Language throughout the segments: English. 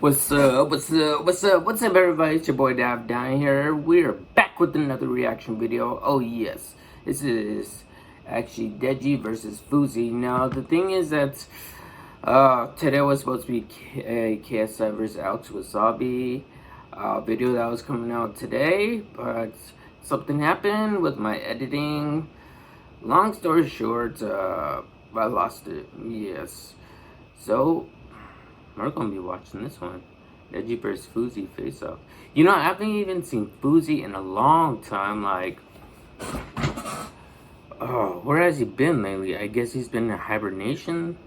What's up, everybody? It's your boy Dav down here. We're back with another reaction video. Oh yes, this is actually Deji versus Fousey. Now the thing is that today was supposed to be KSI versus Alex Wasabi video that was coming out today, but something happened with my editing. Long story short, I lost it. Yes, so we're gonna be watching this one. Deji vs Fousey face off. You know, I haven't even seen Fousey in a long time. Like, oh, where has he been lately? I guess he's been in hibernation.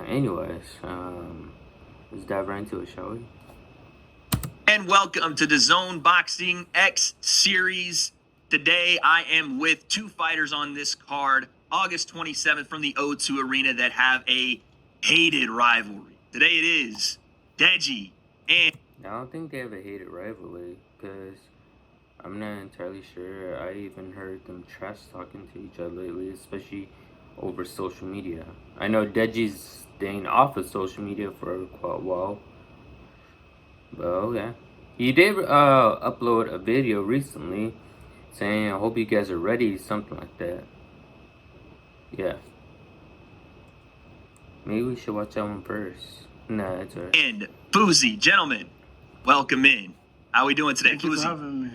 Anyways, let's dive right into it, shall we? And welcome to the Zone Boxing X Series. Today I am with two fighters on this card, August 27th, from the O2 Arena that have a hated rivalry. Today it is Deji and... I don't think they have a hated rivalry, because I'm not entirely sure. I even heard them trash talking to each other lately, especially over social media. I know Deji's staying off of social media for quite a while. But okay. He did upload a video recently saying, I hope you guys are ready, something like that. Yeah. Maybe we should watch that one first. Nah, it's alright. And Fousey, gentlemen, welcome in. How we doing today, Thank you for Fousey? having me.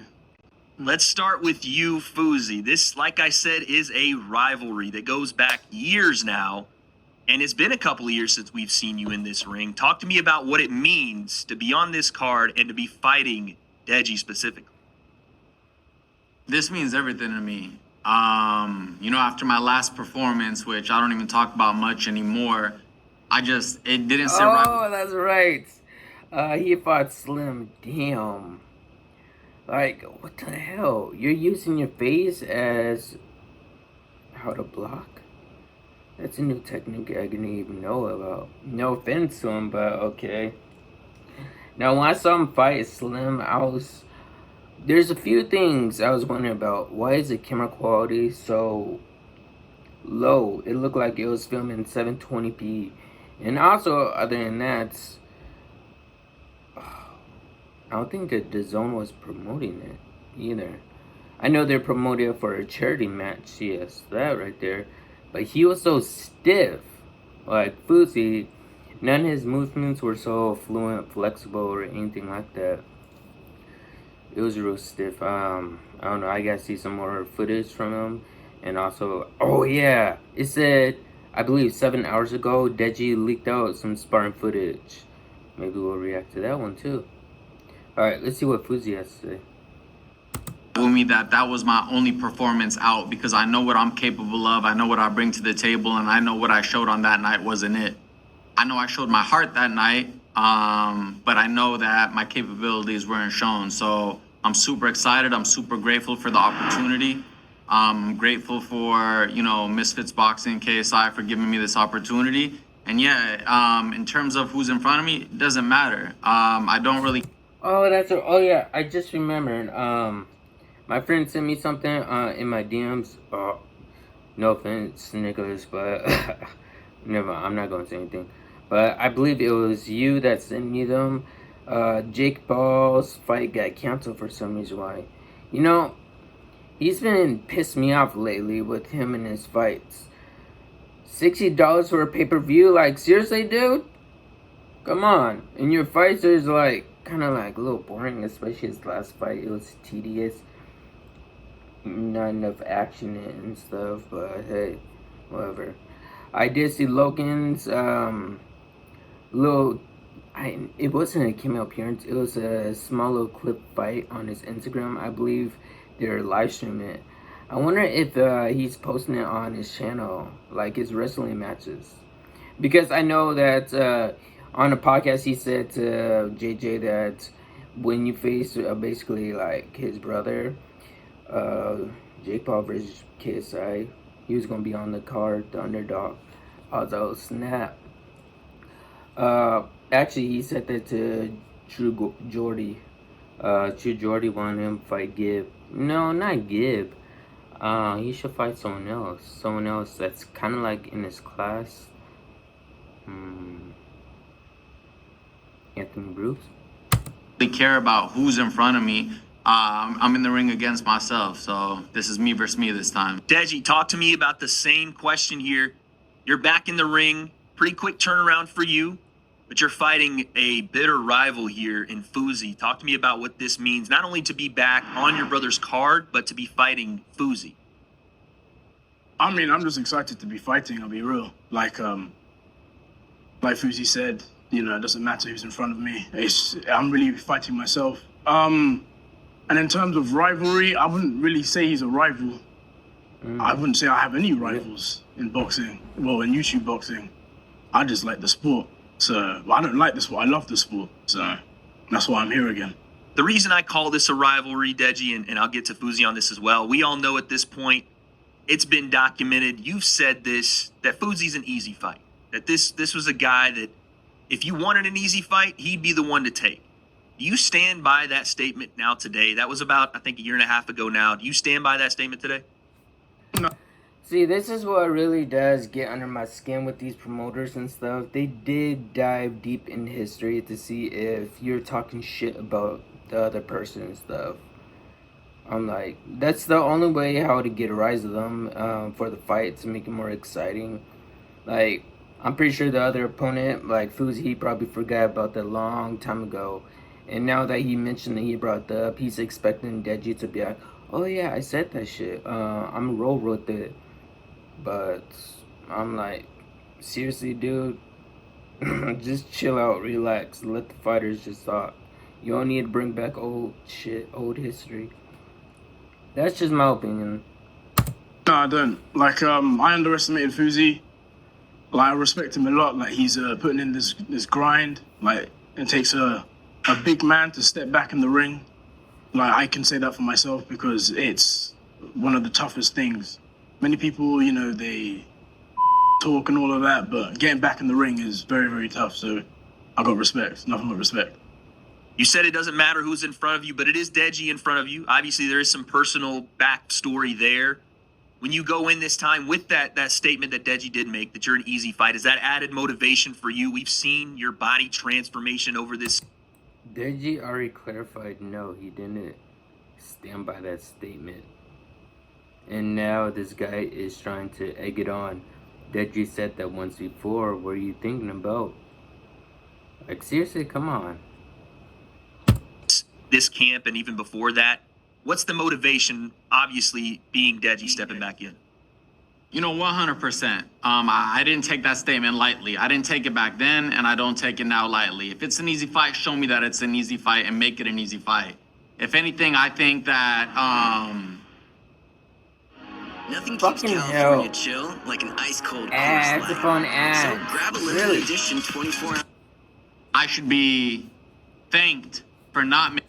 Let's start with you, Fousey. This, like I said, is a rivalry that goes back years now. And it's been a couple of years since we've seen you in this ring. Talk to me about what it means to be on this card and to be fighting Deji specifically. This means everything to me. After my last performance, which I don't even talk about much anymore, it didn't sit right. Oh, that's right. He fought Slim. Damn. Like, what the hell? You're using your face as how to block? That's a new technique I didn't even know about. No offense to him, but okay. Now, when I saw him fight Slim, there's a few things I was wondering about. Why is the camera quality so low? It looked like it was filmed in 720p. And also, other than that, I don't think that the Zone was promoting it either. I know they're promoting it for a charity match, yes, that right there. But he was so stiff. Like Fousey, none of his movements were so fluent, flexible, or anything like that. It was real stiff. I don't know, I gotta see some more footage from him. And also, oh yeah, it said, I believe 7 hours ago, Deji leaked out some sparring footage. Maybe we'll react to that one too. Alright, let's see what Fousey has to say. Told me that was my only performance out because I know what I'm capable of. I know what I bring to the table, and I know what I showed on that night wasn't it. I know I showed my heart that night, but I know that my capabilities weren't shown. So I'm super excited. I'm super grateful for the opportunity. I'm grateful for, Misfits Boxing, KSI for giving me this opportunity. And yeah, in terms of who's in front of me, it doesn't matter. I don't really... Oh yeah, I just remembered. My friend sent me something in my DMs. No offense, Nicholas, but never. I'm not gonna say anything. But I believe it was you that sent me them. Jake Paul's fight got canceled for some reason. Why? He's been pissed me off lately with him and his fights. $60 for a pay-per-view? Like, seriously, dude? Come on. And your fights is kind of a little boring, especially his last fight. It was tedious. Not enough action in it and stuff, but hey, whatever. I did see Logan's it wasn't a cameo appearance, it was a small little clip fight on his Instagram. I believe they're live streaming it. I wonder if he's posting it on his channel, like his wrestling matches, because I know that on a podcast he said to JJ that when you face basically like his brother, Jake Paul versus KSI, he was gonna be on the card, the underdog. Although snap. Actually, he said that to True Jordy. True Jordy wanted him to fight Gibb. No, not Gibb. He should fight someone else. Someone else that's kind of like in his class. Anthony Bruce. Really care about who's in front of me. I'm in the ring against myself, so this is me versus me this time. Deji, talk to me about the same question here. You're back in the ring, pretty quick turnaround for you, but you're fighting a bitter rival here in Fousey. Talk to me about what this means, not only to be back on your brother's card, but to be fighting Fousey. I mean, I'm just excited to be fighting, I'll be real. Like Fousey said, you know, it doesn't matter who's in front of me. I'm really fighting myself. And in terms of rivalry, I wouldn't really say he's a rival. I wouldn't say I have any rivals in boxing. Well, in YouTube boxing. I just like the sport. So, well, I don't like the sport, I love the sport. So, that's why I'm here again. The reason I call this a rivalry, Deji, and I'll get to Fousey on this as well, we all know at this point, it's been documented, you've said this, that Fousey's an easy fight. That this was a guy that, if you wanted an easy fight, he'd be the one to take. Do you stand by that statement now today? That was about, I think, a year and a half ago now. Do you stand by that statement today? No. See, this is what really does get under my skin with these promoters and stuff. They did dive deep in history to see if you're talking shit about the other person and stuff. I'm like, that's the only way how to get a rise of them for the fight, to make it more exciting. Like, I'm pretty sure the other opponent, like Fousey, he probably forgot about that long time ago. And now that he mentioned that he brought it up, he's expecting Deji to be like, oh yeah, I said that shit. I'm roll with it. But I'm like, seriously, dude, just chill out, relax, let the fighters just talk. You don't need to bring back old shit, old history. That's just my opinion. No, I don't. Like, I underestimated Fousey. Like, I respect him a lot. Like, he's putting in this grind. Like, it takes a big man to step back in the ring. Like, I can say that for myself because it's one of the toughest things. Many people, you know, they talk and all of that, but getting back in the ring is very, very tough. So I got respect, nothing but respect. You said it doesn't matter who's in front of you, but it is Deji in front of you. Obviously, there is some personal backstory there. When you go in this time with that statement that Deji did make, that you're an easy fight, is that added motivation for you? We've seen your body transformation over this. Deji already clarified, no, he didn't stand by that statement. And now this guy is trying to egg it on. Deji said that once before. What are you thinking about? Like, seriously, come on. This camp and even before that, what's the motivation, obviously, being Deji stepping back in? You know, 100%. I didn't take that statement lightly. I didn't take it back then, and I don't take it now lightly. If it's an easy fight, show me that it's an easy fight and make it an easy fight. If anything, I think that nothing keeps Fucking California hell. chill like an ice cold Ads course upon line. ads. So grab a limited Really? edition 24 ounce. I should be thanked for not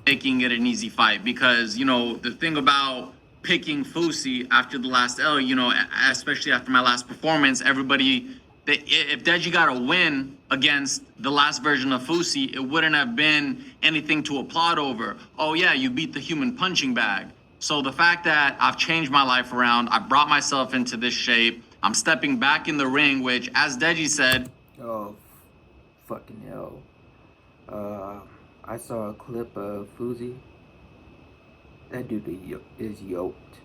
making it an easy fight, because, you know, the thing about picking Fousey after the last L, you know, especially after my last performance, everybody, if Deji got a win against the last version of Fousey, it wouldn't have been anything to applaud over. Oh yeah, you beat the human punching bag. So the fact that I've changed my life around, I brought myself into this shape, I'm stepping back in the ring, which, as Deji said, Oh, fucking hell. I saw a clip of Fousey. That dude is yoked.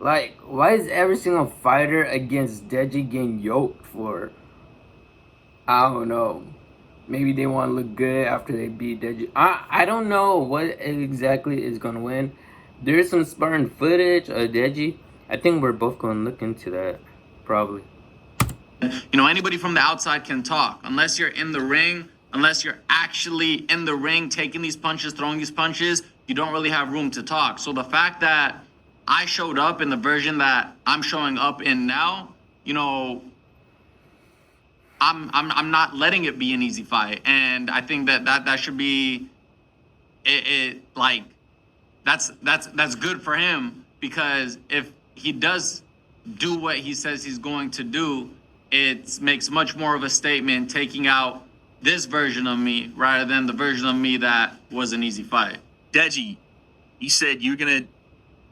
Like, why is every single fighter against Deji getting yoked for? I don't know. Maybe they want to look good after they beat Deji. I don't know what exactly is going to win. There's some sparring footage of Deji. I think we're both going to look into that, probably. you know, anybody from the outside can talk. Unless you're in the ring, unless you're actually in the ring taking these punches, throwing these punches, you don't really have room to talk. So the fact that I showed up in the version that I'm showing up in now, you know, I'm not letting it be an easy fight. And I think that should be like that's good for him, because if he does do what he says he's going to do, it makes much more of a statement taking out this version of me rather than the version of me that was an easy fight. Deji, you said you're going to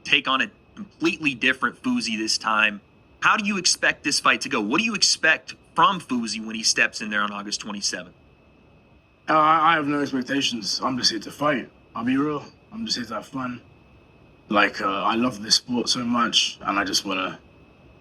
take on a completely different Fousey this time. How do you expect this fight to go? What do you expect from Fousey when he steps in there on August 27th? I have no expectations. I'm just here to fight. I'll be real. I'm just here to have fun. Like, I love this sport so much, and I just wanna.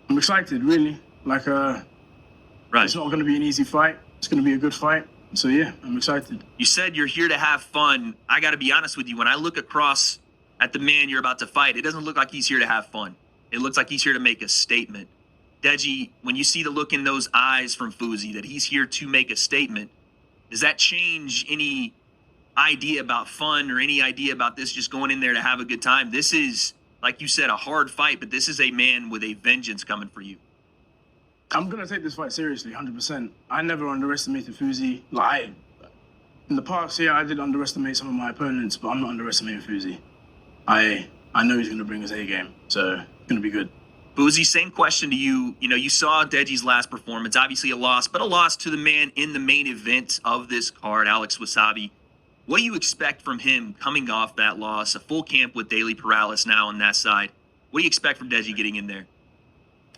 I'm excited, really. Like, Right. it's not gonna be an easy fight. It's gonna be a good fight. So yeah, I'm excited. You said you're here to have fun. I got to be honest with you. When I look across at the man you're about to fight, it doesn't look like he's here to have fun. It looks like he's here to make a statement. Deji, when you see the look in those eyes from Fousey that he's here to make a statement, does that change any idea about fun or any idea about this just going in there to have a good time? This is, like you said, a hard fight, but this is a man with a vengeance coming for you. I'm gonna take this fight seriously, 100%. I never underestimated Fousey. Like, in the past, yeah, I did underestimate some of my opponents, but I'm not underestimating Fousey. I know he's gonna bring his A game, so it's gonna be good. Fousey, same question to you. You know, you saw Deji's last performance, obviously a loss, but a loss to the man in the main event of this card, Alex Wasabi. What do you expect from him coming off that loss? A full camp with Daily Paralysis now on that side. What do you expect from Deji getting in there?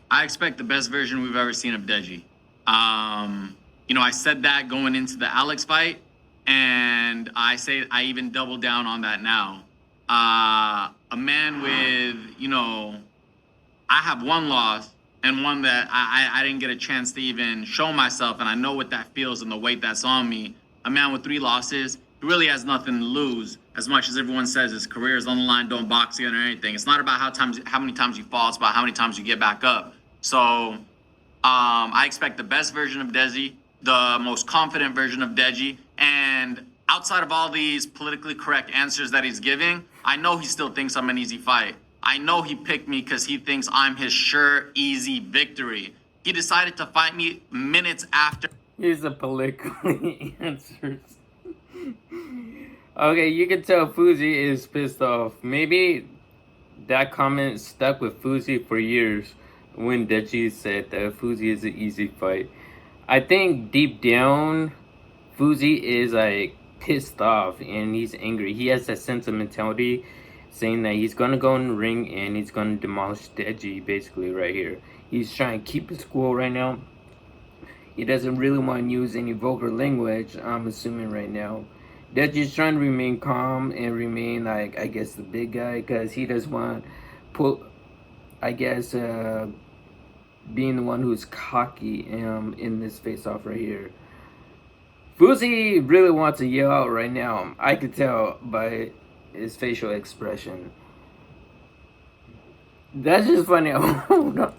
I expect the best version we've ever seen of Deji. I said that going into the Alex fight, and I even double down on that now. A man with, I have one loss and one that I didn't get a chance to even show myself, and I know what that feels and the weight that's on me. A man with 3 losses, he really has nothing to lose. As much as everyone says his career is on the line, don't box again or anything. It's not about how many times you fall, it's about how many times you get back up. So I expect the best version of Deji, the most confident version of Deji, and outside of all these politically correct answers that he's giving, I know he still thinks I'm an easy fight. I know he picked me because he thinks I'm his sure, easy victory. He decided to fight me minutes after. Here's the politically answers. Okay, you can tell Fousey is pissed off. Maybe that comment stuck with Fousey for years when Deji said that Fousey is an easy fight. I think deep down, Fousey is like pissed off and he's angry. He has that sentimentality saying that he's gonna go in the ring and he's gonna demolish Deji basically right here. He's trying to keep his cool right now. He doesn't really want to use any vulgar language, I'm assuming right now. Deji's trying to remain calm and remain like, I guess, the big guy, because he doesn't want being the one who's cocky in this face-off right here. Fousey really wants to yell out right now. I could tell by his facial expression. That's just funny. Hold on.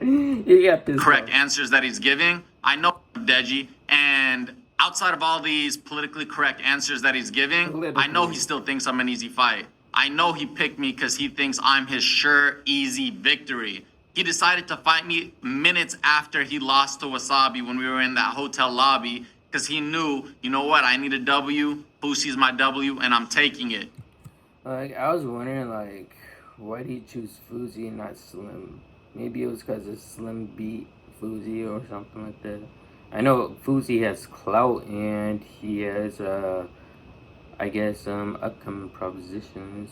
You got this. Correct answers that he's giving. I know Deji, and outside of all these politically correct answers that he's giving, I know he still thinks I'm an easy fight. I know he picked me because he thinks I'm his sure, easy victory. He decided to fight me minutes after he lost to Wasabi when we were in that hotel lobby because he knew, you know what, I need a W, Fousey's my W, and I'm taking it. Like, I was wondering, like, why did he choose Fousey and not Slim? Maybe it was because of Slim beat Fousey or something like that. I know Fousey has clout and he has, upcoming propositions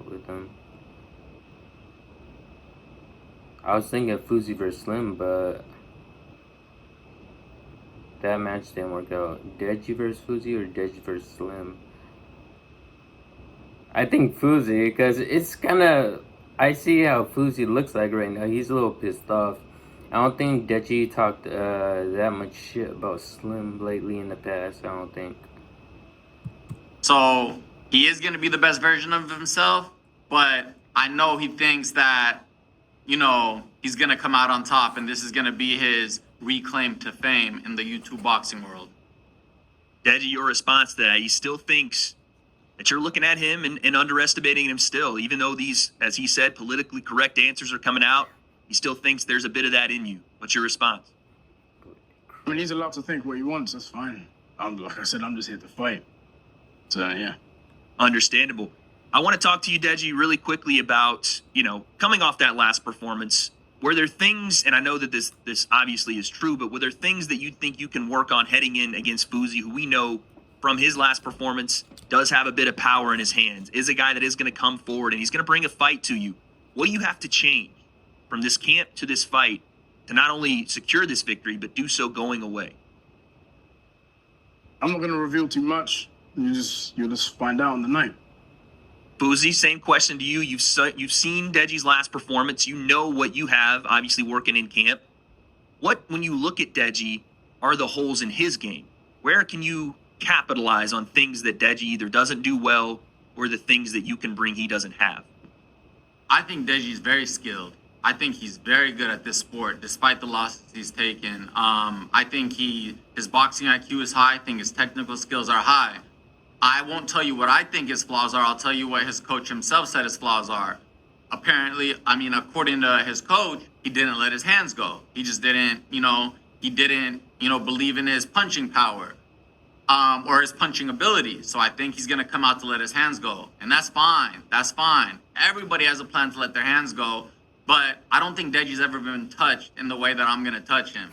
with him. I was thinking of Fousey vs Slim, but that match didn't work out. Deji vs Fousey or Deji vs Slim? I think Fousey, because it's kind of... I see how Fousey looks like right now. He's a little pissed off. I don't think Deji talked that much shit about Slim lately in the past. I don't think. So he is going to be the best version of himself, but I know he thinks that, he's going to come out on top, and this is going to be his reclaim to fame in the YouTube boxing world. Deji, your response to that, he still thinks that you're looking at him and underestimating him still, even though these, as he said, politically correct answers are coming out. He still thinks there's a bit of that in you. What's your response? I mean, he's allowed to think what he wants. That's fine. Like I said, I'm just here to fight. So, yeah. Understandable. I want to talk to you, Deji, really quickly about, coming off that last performance. Were there things, and I know that this obviously is true, but were there things that you think you can work on heading in against Fousey, who we know from his last performance does have a bit of power in his hands, is a guy that is going to come forward and he's going to bring a fight to you? What do you have to change from this camp to this fight to not only secure this victory, but do so going away? I'm not going to reveal too much. You'll just find out on the night. Fousey, same question to you. You've seen Deji's last performance. You know what you have, obviously working in camp. What, when you look at Deji, are the holes in his game? Where can you capitalize on things that Deji either doesn't do well or the things that you can bring he doesn't have? I think Deji's very skilled. I think he's very good at this sport, despite the losses he's taken. I think his boxing IQ is high. I think his technical skills are high. I won't tell you what I think his flaws are. I'll tell you what his coach himself said his flaws are. Apparently, according to his coach, he didn't let his hands go. He just didn't, believe in his punching power, or his punching ability. So I think he's going to come out to let his hands go. And that's fine. That's fine. Everybody has a plan to let their hands go. But I don't think Deji's ever been touched in the way that I'm going to touch him.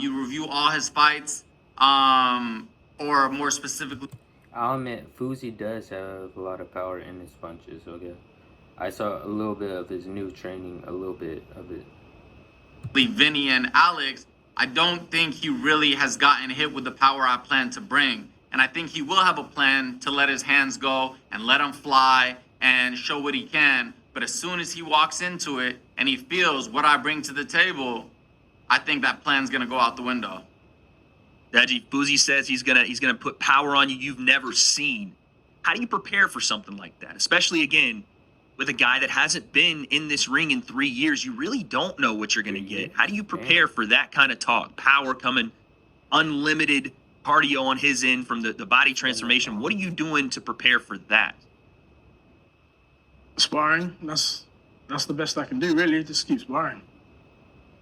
You review all his fights, or more specifically, I'll admit, Fousey does have a lot of power in his punches, okay? I saw a little bit of his new training, a little bit of it. Vinny and Alex, I don't think he really has gotten hit with the power I plan to bring. And I think he will have a plan to let his hands go and let him fly and show what he can. But as soon as he walks into it and he feels what I bring to the table, I think that plan's going to go out the window. Deji, Fousey says he's gonna put power on you you've never seen. How do you prepare for something like that? Especially, again, with a guy that hasn't been in this ring in 3 years. You really don't know what you're gonna get. How do you prepare for that kind of talk? Power coming, unlimited cardio on his end from the body transformation. What are you doing to prepare for that? Sparring. That's the best I can do, really. Just keep sparring.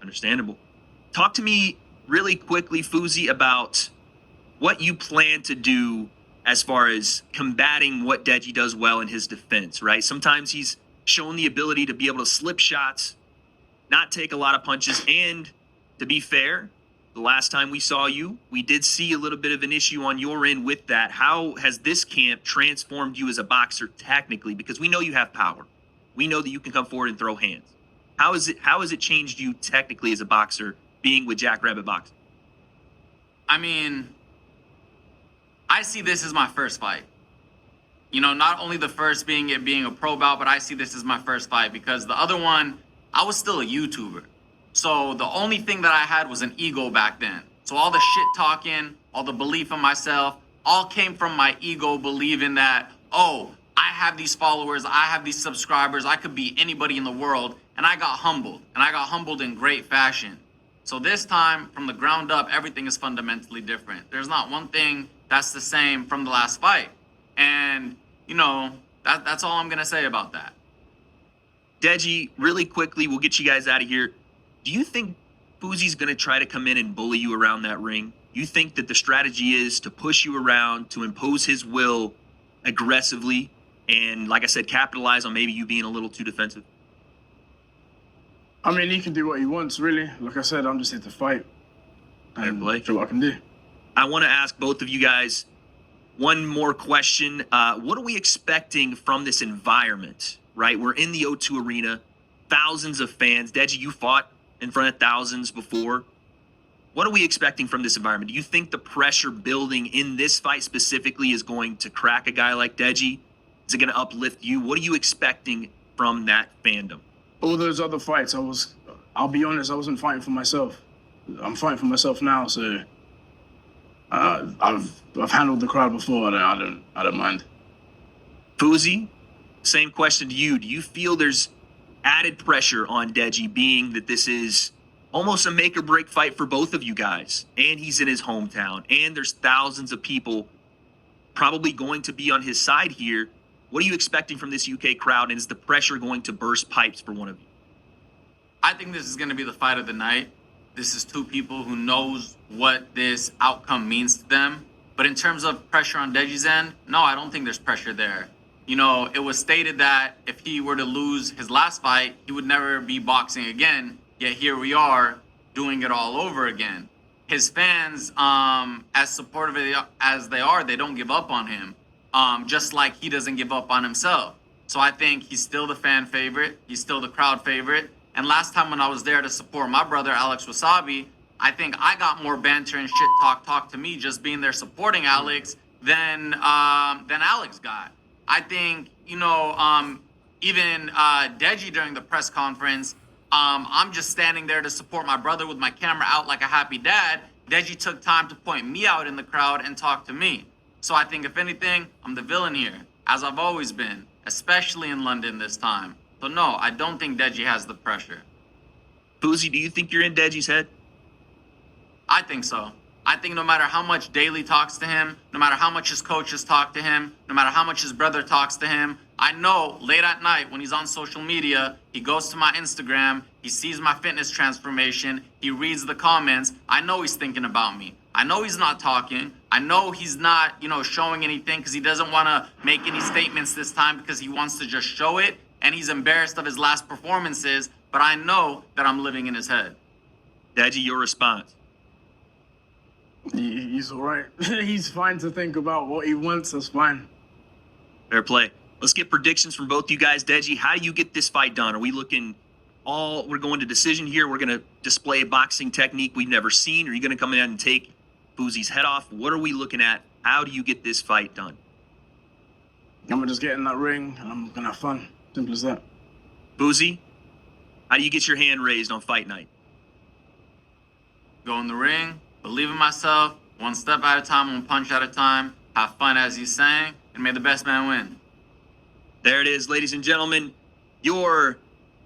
Understandable. Talk to me really quickly, Fousey, about what you plan to do as far as combating what Deji does well in his defense, right? Sometimes he's shown the ability to be able to slip shots, not take a lot of punches, and to be fair, the last time we saw you, we did see a little bit of an issue on your end with that. How has this camp transformed you as a boxer technically? Because we know you have power. We know that you can come forward and throw hands. How has it changed you technically as a boxer being with Jackrabbit Boxing? I see this as my first fight. Not only the first being a pro bout, but I see this as my first fight because the other one, I was still a YouTuber. So the only thing that I had was an ego back then. So all the shit talking, all the belief in myself, all came from my ego believing that, oh, I have these followers, I have these subscribers, I could be anybody in the world. And I got humbled, and I got humbled in great fashion. So this time, from the ground up, everything is fundamentally different. There's not one thing that's the same from the last fight. And, that's all I'm going to say about that. Deji, really quickly, we'll get you guys out of here. Do you think Fousey's going to try to come in and bully you around that ring? You think that the strategy is to push you around, to impose his will aggressively, and, like I said, capitalize on maybe you being a little too defensive? He can do what he wants, really. Like I said, I'm just here to fight and show what I can do. I want to ask both of you guys one more question. What are we expecting from this environment, right? We're in the O2 Arena, thousands of fans. Deji, you fought in front of thousands before. What are we expecting from this environment? Do you think the pressure building in this fight specifically is going to crack a guy like Deji? Is it going to uplift you? What are you expecting from that fandom? All those other fights, I'll be honest, I wasn't fighting for myself. I'm fighting for myself now, so I've handled the crowd before. I don't mind. Fousey, same question to you. Do you feel there's added pressure on Deji, being that this is almost a make or break fight for both of you guys, and he's in his hometown, and there's thousands of people probably going to be on his side here? What are you expecting from this UK crowd, and is the pressure going to burst pipes for one of you? I think this is going to be the fight of the night. This is two people who knows what this outcome means to them. But in terms of pressure on Deji's end, no, I don't think there's pressure there. It was stated that if he were to lose his last fight, he would never be boxing again. Yet here we are doing it all over again. His fans, as supportive as they are, they don't give up on him. Just like he doesn't give up on himself. So I think he's still the fan favorite. He's still the crowd favorite. And last time when I was there to support my brother Alex Wasabi, I think I got more banter and shit talk to me just being there supporting Alex than Alex got. I think, you know, even Deji during the press conference, I'm just standing there to support my brother with my camera out like a happy dad. Deji took time to point me out in the crowd and talk to me. So I think if anything, I'm the villain here, as I've always been, especially in London this time. So no, I don't think Deji has the pressure. Fousey, do you think you're in Deji's head? I think so. I think no matter how much Daly talks to him, no matter how much his coaches talk to him, no matter how much his brother talks to him, I know late at night when he's on social media, he goes to my Instagram, he sees my fitness transformation, he reads the comments. I know he's thinking about me. I know he's not talking. I know he's not, you know, showing anything because he doesn't want to make any statements this time because he wants to just show it and he's embarrassed of his last performances, but I know that I'm living in his head. Deji, your response. He's all right. He's fine to think about what he wants. That's fine. Fair play. Let's get predictions from both you guys. Deji, how do you get this fight done? Are we looking we're going to decision here? We're going to display a boxing technique we've never seen? Are you going to come in and take Fousey's head off? What are we looking at? How do you get this fight done? I'm gonna just get in that ring and I'm gonna have fun. Simple as that. Fousey, how do you get your hand raised on fight night? Go in the ring, believe in myself, one step at a time, one punch at a time, have fun as he's saying, and may the best man win. There it is, ladies and gentlemen. Your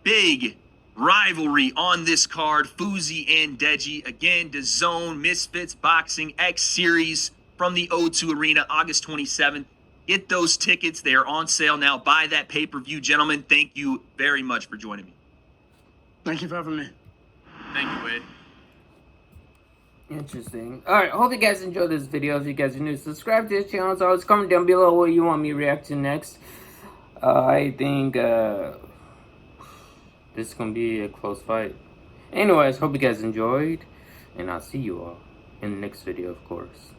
big rivalry on this card, Fousey and Deji. Again, DAZN Misfits Boxing X Series from the O2 Arena, August 27th. Get those tickets. They are on sale now. Buy that pay-per-view. Gentlemen, thank you very much for joining me. Thank you for having me. Thank you, Wade. Interesting. Alright, hope you guys enjoyed this video. If you guys are new, subscribe to this channel. As always, comment down below what you want me to react to next. I think this is going to be a close fight. Anyways, hope you guys enjoyed. And I'll see you all in the next video, of course.